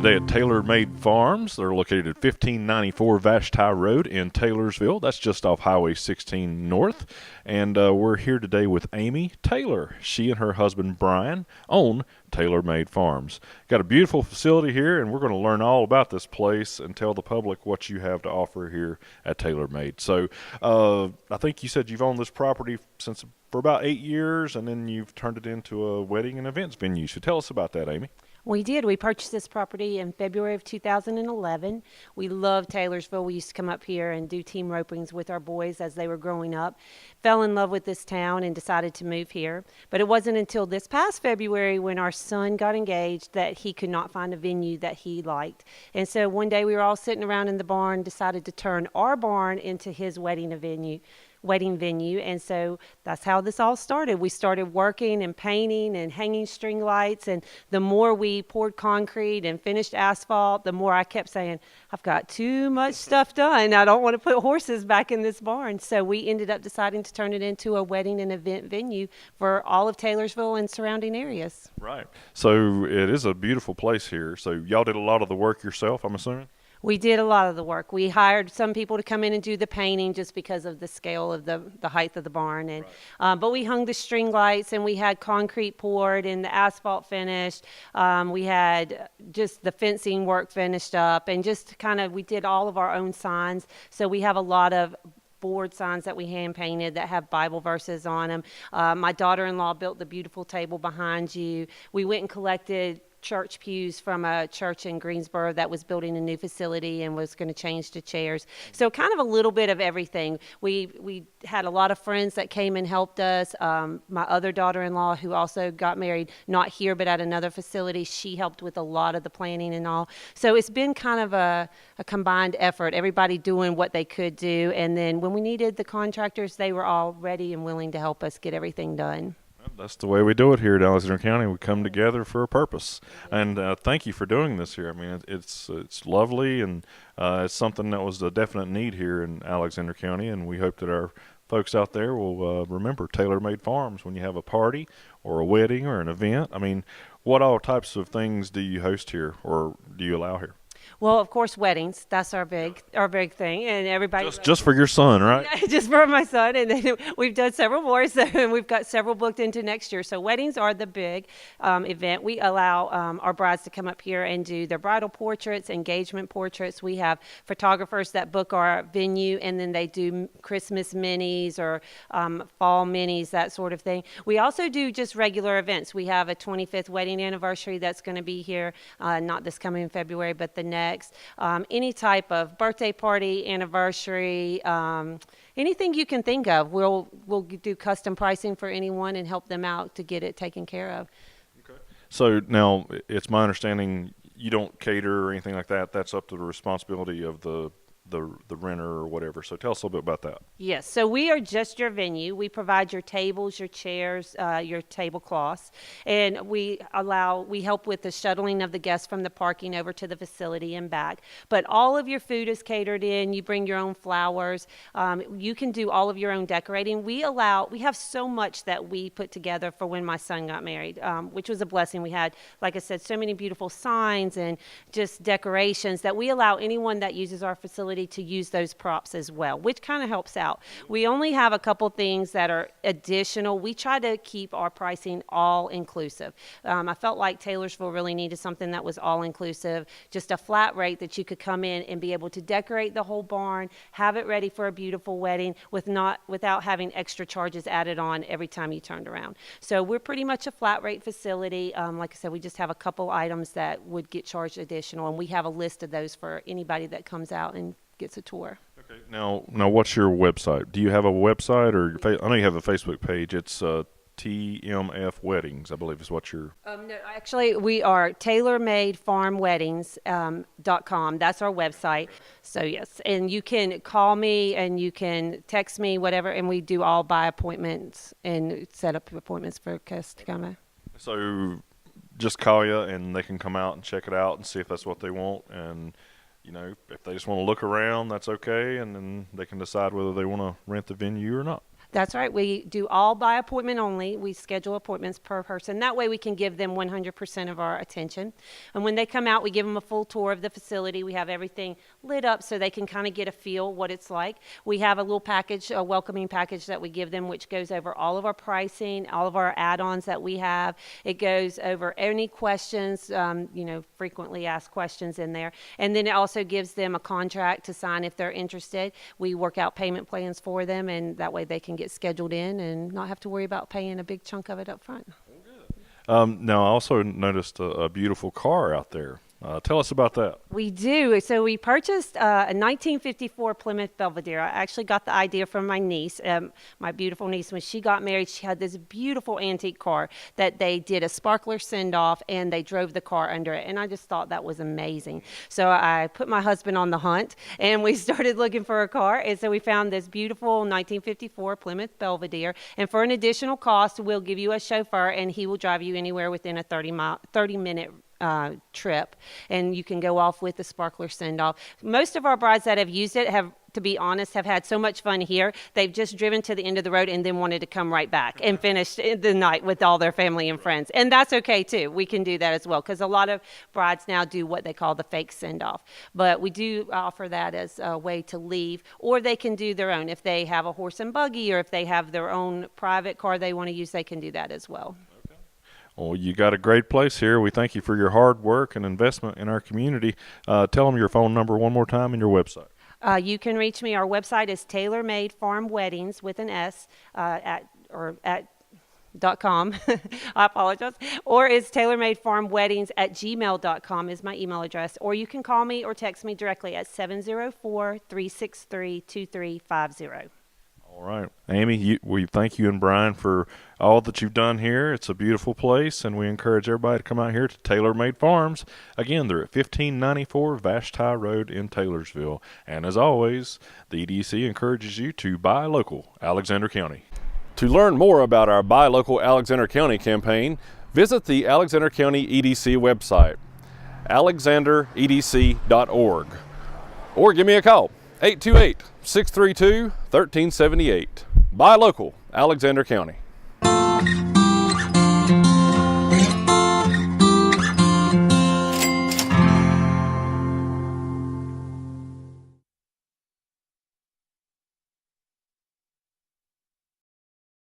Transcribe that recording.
today at Tailor Made Farms. They're located at 1594 Vashti Road in Taylorsville. That's just off Highway 16 North. And we're here today with Amy Taylor. She and her husband Brian own Tailor Made Farms. Got a beautiful facility here, and we're going to learn all about this place and tell the public what you have to offer here at Tailor Made. So I think you said you've owned this property for about 8 years, and then you've turned it into a wedding and events venue. So tell us about that, Amy. We did. We purchased this property in February of 2011. We love Taylorsville. We used to come up here and do team ropings with our boys as they were growing up. Fell in love with this town and decided to move here. But it wasn't until this past February when our son got engaged that he could not find a venue that he liked. And so one day we were all sitting around in the barn, decided to turn our barn into his wedding venue, and so that's how this all started. We started working and painting and hanging string lights, and the more we poured concrete and finished asphalt, the more I kept saying, I've got too much stuff done. I don't want to put horses back in this barn. So we ended up deciding to turn it into a wedding and event venue for all of Taylorsville and surrounding areas. Right. So it is a beautiful place here. So y'all did a lot of the work yourself, I'm assuming? We did a lot of the work. We hired some people to come in and do the painting just because of the scale of the height of the barn. And right. But we hung the string lights, and we had concrete poured and the asphalt finished. We had just the fencing work finished up, and just we did all of our own signs. So we have a lot of board signs that we hand painted that have Bible verses on them. My daughter-in-law built the beautiful table behind you. We went and collected church pews from a church in Greensboro that was building a new facility and was going to change to chairs. So kind of a little bit of everything. We had a lot of friends that came and helped us. My other daughter-in-law, who also got married, not here but at another facility, she helped with a lot of the planning and all. So it's been kind of a combined effort, everybody doing what they could do. And then when we needed the contractors, they were all ready and willing to help us get everything done. That's the way we do it here at Alexander County. We come together for a purpose, and thank you for doing this here. I mean, it's lovely, and it's something that was a definite need here in Alexander County, and we hope that our folks out there will remember Tailor Made Farms when you have a party or a wedding or an event. I mean, what all types of things do you host here, or do you allow here? Well, of course, weddings. That's our big thing, and everybody. Just for your son, right? Yeah, just for my son, and then we've done several more, so we've got several booked into next year. So weddings are the big event. We allow our brides to come up here and do their bridal portraits, engagement portraits. We have photographers that book our venue, and then they do Christmas minis or fall minis, that sort of thing. We also do just regular events. We have a 25th wedding anniversary that's going to be here, not this coming February, but the next. Any type of birthday party, anniversary, anything you can think of. We'll do custom pricing for anyone and help them out to get it taken care of. Okay. So now it's my understanding you don't cater or anything like that. That's up to the responsibility of the renter or whatever. So tell us a little bit about that. Yes, so we are just your venue. We provide your tables, your chairs, your tablecloths, and we help with the shuttling of the guests from the parking over to the facility and back. But all of your food is catered in. You bring your own flowers. You can do all of your own decorating. We have so much that we put together for when my son got married, which was a blessing. We had, like I said, so many beautiful signs and just decorations that we allow anyone that uses our facility to use those props as well, which kind of helps out. We only have a couple things that are additional. We try to keep our pricing all inclusive. I felt like Taylorsville really needed something that was all inclusive, just a flat rate that you could come in and be able to decorate the whole barn, have it ready for a beautiful wedding without having extra charges added on every time you turned around. So we're pretty much a flat rate facility. Like I said, we just have a couple items that would get charged additional, and we have a list of those for anybody that comes out and gets a tour. Okay. Now, what's your website? Do you have a website, or I know you have a Facebook page. It's TMF Weddings, I believe is what you're. No, actually, we are tailormadefarmweddings.com. That's our website. So yes, and you can call me and you can text me, whatever, and we do all by appointments and set up appointments for guests to come in. So just call you and they can come out and check it out and see if that's what they want, and if they just want to look around, that's okay, and then they can decide whether they want to rent the venue or not. That's right. We do all by appointment only. We schedule appointments per person. That way we can give them 100% of our attention. And when they come out, we give them a full tour of the facility. We have everything lit up so they can kind of get a feel what it's like. We have a little package, a welcoming package that we give them, which goes over all of our pricing, all of our add-ons that we have. It goes over any questions, frequently asked questions in there. And then it also gives them a contract to sign if they're interested. We work out payment plans for them, and that way they can get scheduled in and not have to worry about paying a big chunk of it up front. Now, I also noticed a beautiful car out there. Tell us about that. We do. So we purchased a 1954 Plymouth Belvedere. I actually got the idea from my niece, my beautiful niece. When she got married, she had this beautiful antique car that they did a sparkler send-off, and they drove the car under it. And I just thought that was amazing. So I put my husband on the hunt, and we started looking for a car. And so we found this beautiful 1954 Plymouth Belvedere. And for an additional cost, we'll give you a chauffeur, and he will drive you anywhere within a 30-minute trip, and you can go off with the sparkler send-off. Most of our brides that have used it have, to be honest, have had so much fun here. They've just driven to the end of the road and then wanted to come right back and finish the night with all their family and friends. And that's okay too. We can do that as well, because a lot of brides now do what they call the fake send-off. But we do offer that as a way to leave, or they can do their own. If they have a horse and buggy, or if they have their own private car they want to use, they can do that as well. Well, you got a great place here. We thank you for your hard work and investment in our community. Tell them your phone number one more time and your website. You can reach me. Our website is Tailor Made Farm Weddings with an S at .com. I apologize. Or it's tailormadefarmweddings@gmail.com is my email address. Or you can call me or text me directly at 704-363-2350. All right. Amy, we thank you and Brian for all that you've done here. It's a beautiful place, and we encourage everybody to come out here to Tailor Made Farms. Again, they're at 1594 Vashti Road in Taylorsville. And as always, the EDC encourages you to buy local, Alexander County. To learn more about our Buy Local Alexander County campaign, visit the Alexander County EDC website, alexanderedc.org, or give me a call, 828-632-1378. Buy local, Alexander County.